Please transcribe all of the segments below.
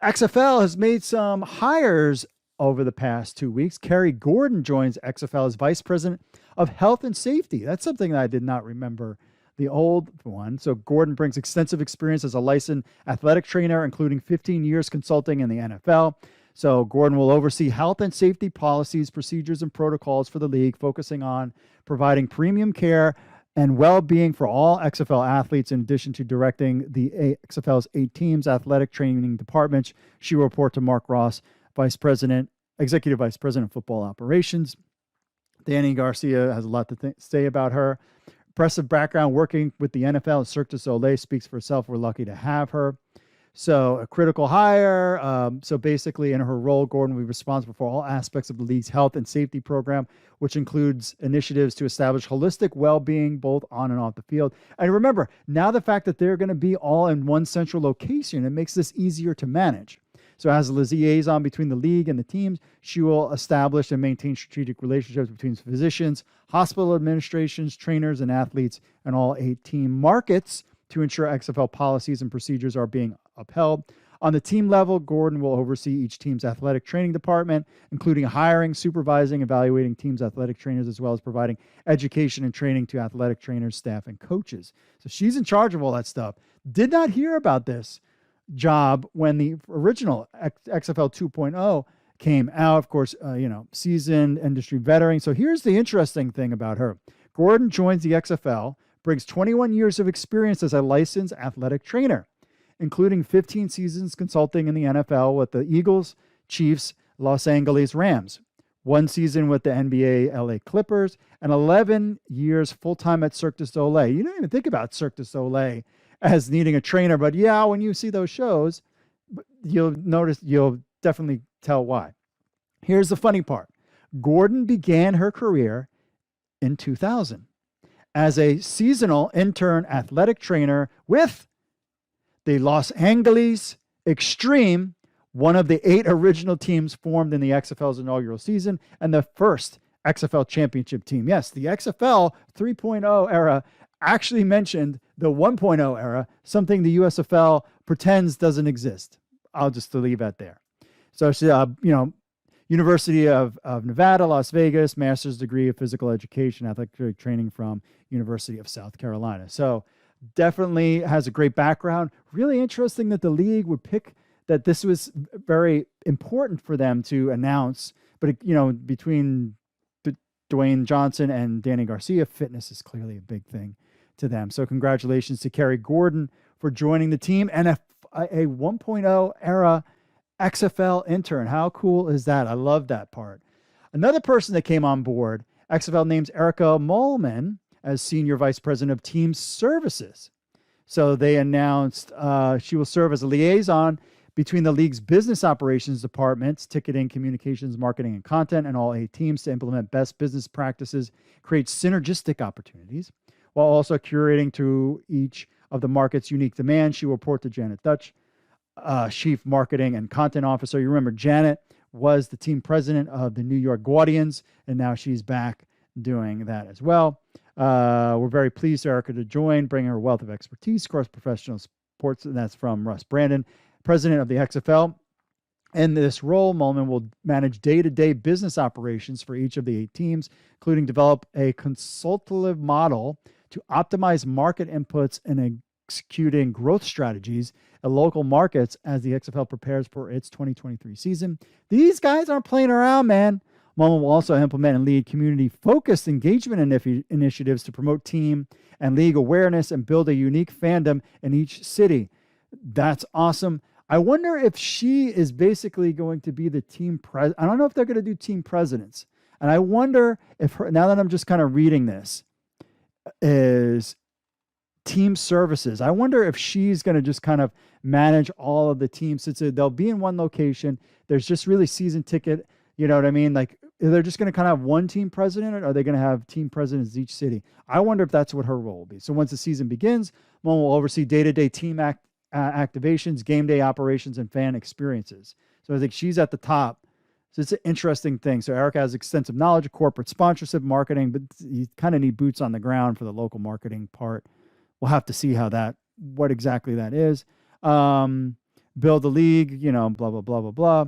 XFL has made some hires over the past 2 weeks. Kerry Gordon joins XFL as Vice President of Health and Safety. That's something that I did not remember, the old one. So Gordon brings extensive experience as a licensed athletic trainer, including 15 years consulting in the NFL. So Gordon will oversee health and safety policies, procedures, and protocols for the league, focusing on providing premium care and well-being for all XFL athletes, in addition to directing the XFL's 8 teams' athletic training departments. She will report to Marc Ross, Executive Vice President of Football Operations. Danny Garcia has a lot to say about her. Impressive background working with the NFL and Cirque du Soleil speaks for itself. We're lucky to have her. So a critical hire. So basically in her role, Gordon will be responsible for all aspects of the league's health and safety program, which includes initiatives to establish holistic well-being both on and off the field. And remember, now the fact that they're going to be all in one central location, it makes this easier to manage. So as a liaison between the league and the teams, she will establish and maintain strategic relationships between physicians, hospital administrations, trainers, and athletes in all 8 team markets to ensure XFL policies and procedures are being upheld. On the team level, Gordon will oversee each team's athletic training department, including hiring, supervising, evaluating teams' athletic trainers, as well as providing education and training to athletic trainers, staff, and coaches. So she's in charge of all that stuff. Did not hear about this job when the original XFL 2.0 came out. Of course, seasoned industry veteran. So here's the interesting thing about her. Gordon joins the XFL, brings 21 years of experience as a licensed athletic trainer, including 15 seasons consulting in the NFL with the Eagles, Chiefs, Los Angeles Rams, 1 season with the NBA LA Clippers, and 11 years full-time at Cirque du Soleil. You don't even think about Cirque du Soleil as needing a trainer, but yeah, when you see those shows, you'll definitely tell why. Here's the funny part. Gordon began her career in 2000 as a seasonal intern athletic trainer with the Los Angeles Extreme, one of the 8 original teams formed in the XFL's inaugural season and the first XFL championship team. Yes, the XFL 3.0 era actually mentioned the 1.0 era, something the USFL pretends doesn't exist. I'll just leave that there. So she, University of Nevada, Las Vegas, master's degree of physical education, athletic training from University of South Carolina. So definitely has a great background. Really interesting that the league would pick that this was very important for them to announce. But, between Dwayne Johnson and Danny Garcia, fitness is clearly a big thing to them. So congratulations to Kerry Gordon for joining the team and a 1.0 era XFL intern. How cool is that? I love that part. Another person that came on board, XFL names Erica Muhleman as Senior Vice President of Team Services. So they announced she will serve as a liaison between the league's business operations departments, ticketing, communications, marketing, and content, and all 8 teams to implement best business practices, create synergistic opportunities, while also curating to each of the market's unique demands. She will report to Janet Duch, Chief Marketing and Content Officer. You remember Janet was the team president of the New York Guardians, and now she's back doing that as well. We're very pleased for Erica to join, bringing her wealth of expertise across professional sports, and that's from Russ Brandon, president of the XFL. In this role, Muhleman will manage day-to-day business operations for each of the 8 teams, including develop a consultative model to optimize market inputs and executing growth strategies at local markets as the XFL prepares for its 2023 season. These guys aren't playing around, man. Muhleman will also implement and lead community-focused engagement initiatives to promote team and league awareness and build a unique fandom in each city. That's awesome. I wonder if she is basically going to be the team president. I don't know if they're going to do team presidents. And I wonder if her, now that I'm just kind of reading this, is team services. I wonder if she's going to just kind of manage all of the teams. Since they'll be in one location. There's just really season ticket. You know what I mean? Like, they're just going to kind of have one team president, or are they going to have team presidents each city? I wonder if that's what her role will be. So once the season begins, Muhleman will oversee day-to-day team activations, game day operations, and fan experiences. So I think she's at the top. So it's an interesting thing. So Erica has extensive knowledge of corporate sponsorship, marketing, but you kind of need boots on the ground for the local marketing part. We'll have to see what exactly that is. build the league, blah, blah, blah, blah, blah.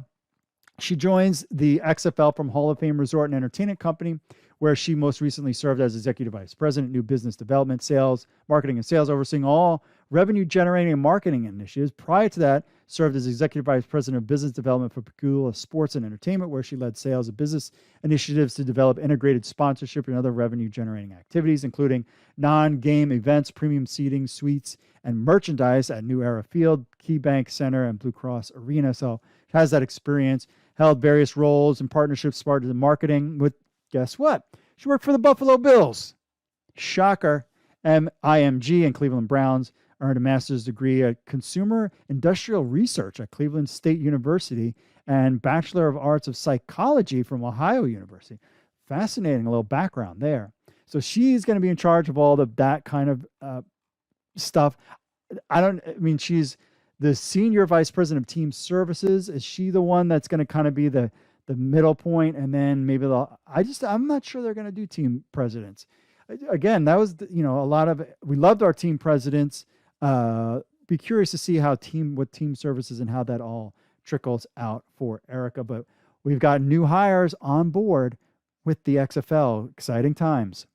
She joins the XFL from Hall of Fame Resort and Entertainment Company, where she most recently served as Executive Vice President, New Business Development, Sales, Marketing, and Sales, overseeing all revenue-generating and marketing initiatives. Prior to that, served as Executive Vice President of Business Development for Pagula Sports and Entertainment, where she led sales and business initiatives to develop integrated sponsorship and other revenue-generating activities, including non-game events, premium seating, suites, and merchandise at New Era Field, KeyBank Center, and Blue Cross Arena. So has that experience. Held various roles and partnerships, started in marketing with, guess what? She worked for the Buffalo Bills. Shocker. IMG and Cleveland Browns. Earned a master's degree at Consumer Industrial Research at Cleveland State University and Bachelor of Arts of Psychology from Ohio University. Fascinating, a little background there. So she's going to be in charge of all of that kind of stuff. She's the Senior Vice President of Team Services. Is she the one that's going to kind of be the middle point? And then maybe I'm not sure they're going to do team presidents. Again, that was, we loved our team presidents. Be curious to see what team services and how that all trickles out for Erica. But we've got new hires on board with the XFL. Exciting times.